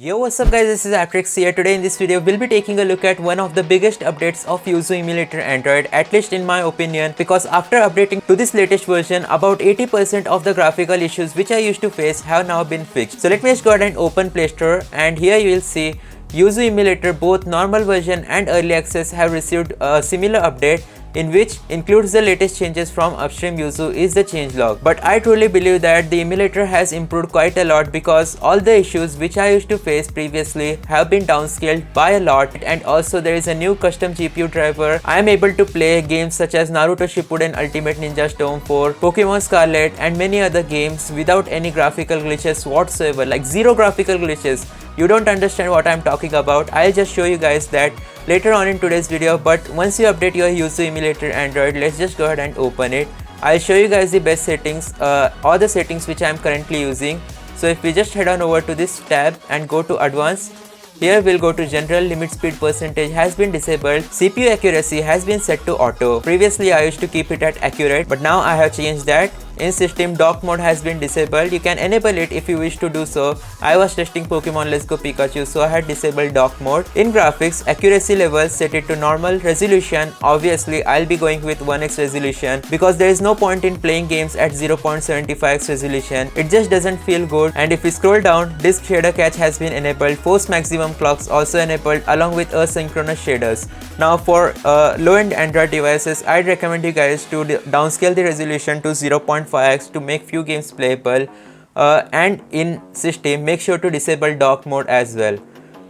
Yo, what's up guys, this is Atrix here. Today in this video we'll be taking a look at one of the biggest updates of YUZU Emulator Android, at least in my opinion, because after updating to this latest version, about 80% of the graphical issues which I used to face have now been fixed. So let me just go ahead and open Play Store, and here you will see YUZU Emulator, both normal version and early access have received a similar update, in which includes the latest changes from upstream YUZU is the changelog. But I truly believe that the emulator has improved quite a lot, because all the issues which I used to face previously have been downscaled by a lot, and also there is a new custom GPU driver. I am able to play games such as Naruto Shippuden Ultimate Ninja Storm 4, Pokemon Scarlet and many other games without any graphical glitches whatsoever, like zero graphical glitches. You don't understand what I'm talking about. I'll just show you guys that later on in today's video. But once you update your YUZU Emulator Android, let's just go ahead and open it. I'll show you guys the best settings, all the settings which I'm currently using. So if we just head on over to this tab and go to advanced, here we'll go to general. Limit speed percentage has been disabled. CPU accuracy has been set to auto. Previously I used to keep it at accurate, but now I have changed that. In system, dock mode has been disabled. You can enable it if you wish to do so. I was testing Pokemon Let's Go Pikachu, so I had disabled dock mode. In graphics, accuracy levels set it to normal. Resolution, obviously I'll be going with 1x resolution, because there is no point in playing games at 0.75x resolution. It just doesn't feel good. And if we scroll down, disk shader cache has been enabled. Force maximum clocks also enabled, along with asynchronous shaders. Now for low-end Android devices, I'd recommend you guys to downscale the resolution to 0.5x to make few games playable, and in system make sure to disable dock mode as well.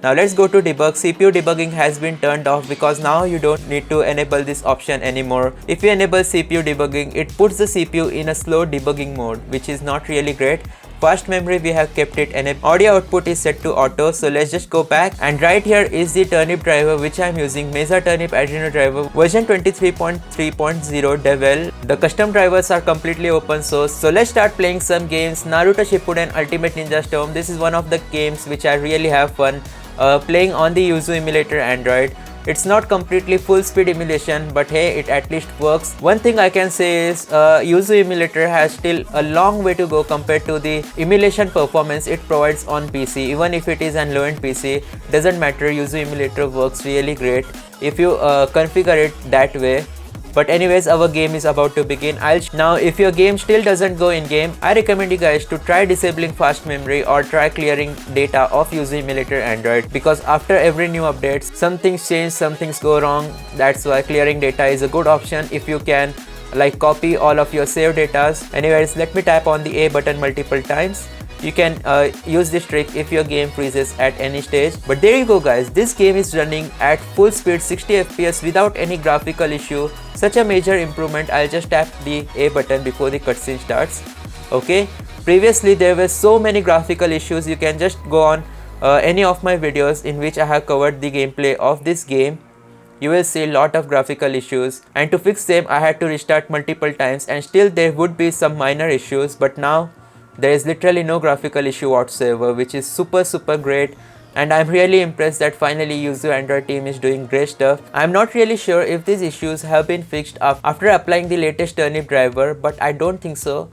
Now let's go to debug. CPU debugging has been turned off, because now you don't need to enable this option anymore. If you enable CPU debugging, it puts the CPU in a slow debugging mode, which is not really great. Fast memory we have kept it enabled. Audio output is set to auto. So let's just go back, and right here is the turnip driver which I am using, Mesa Turnip Adreno driver version 23.3.0 Devel. The custom drivers are completely open source. So let's start playing some games. Naruto Shippuden Ultimate Ninja Storm, this is one of the games which I really have fun playing on the YUZU Emulator Android. It's not completely full speed emulation, but hey, it at least works. One thing I can say is YUZU Emulator has still a long way to go compared to the emulation performance it provides on PC. Even if it is an low-end PC, doesn't matter, YUZU Emulator works really great if you configure it that way. But anyways, our game is about to begin. Now if your game still doesn't go in game, I recommend you guys to try disabling fast memory or try clearing data of YUZU Emulator Android, because after every new updates, some things change, some things go wrong. That's why clearing data is a good option if you can like copy all of your saved data. Anyways, let me tap on the A button multiple times. You can use this trick if your game freezes at any stage. But there you go guys, this game is running at full speed 60 FPS without any graphical issue. Such a major improvement. I'll just tap the A button before the cutscene starts. Okay, previously there were so many graphical issues. You can just go on any of my videos in which I have covered the gameplay of this game. You will see a lot of graphical issues, and to fix them I had to restart multiple times, and still there would be some minor issues. But now there is literally no graphical issue whatsoever, which is super great. And I'm really impressed that finally YUZU Android team is doing great stuff. I'm not really sure if these issues have been fixed after applying the latest turnip driver, but I don't think so.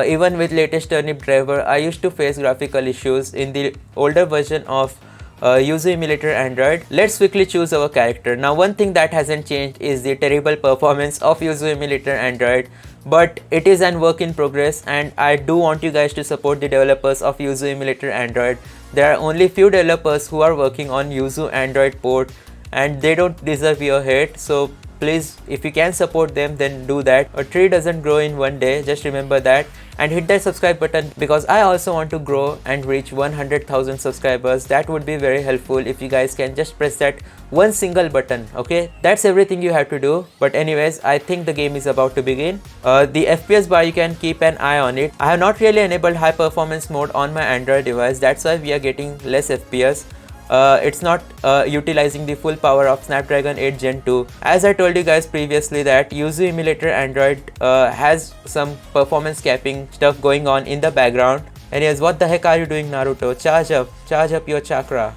Even with latest turnip driver, I used to face graphical issues in the older version of YUZU Emulator Android. Let's quickly choose our character. Now one thing that hasn't changed is the terrible performance of YUZU Emulator Android, but it is an work in progress, and I do want you guys to support the developers of YUZU Emulator Android. There are only few developers who are working on YUZU Android port, and they don't deserve your hate. So please, if you can support them, then do that. A tree doesn't grow in one day, just remember that. And hit that subscribe button, because I also want to grow and reach 100,000 subscribers. That would be very helpful if you guys can just press that one single button. Okay, that's everything you have to do. But anyways, I think the game is about to begin. The FPS bar, you can keep an eye on it. I have not really enabled high performance mode on my Android device. That's why we are getting less FPS. It's not utilizing the full power of Snapdragon 8 Gen 2. As I told you guys previously that YUZU Emulator Android has some performance capping stuff going on in the background. Anyways, what the heck are you doing, Naruto? Charge up your chakra.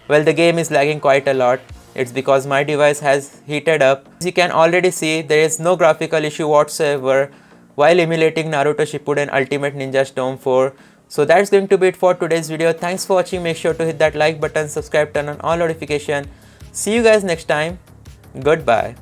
Well, the game is lagging quite a lot. It's because my device has heated up. As you can already see, there is no graphical issue whatsoever while emulating Naruto Shippuden Ultimate Ninja Storm 4. So that's going to be it for today's video. Thanks for watching. Make sure to hit that like button, subscribe, turn on all notification. See you guys next time. Goodbye.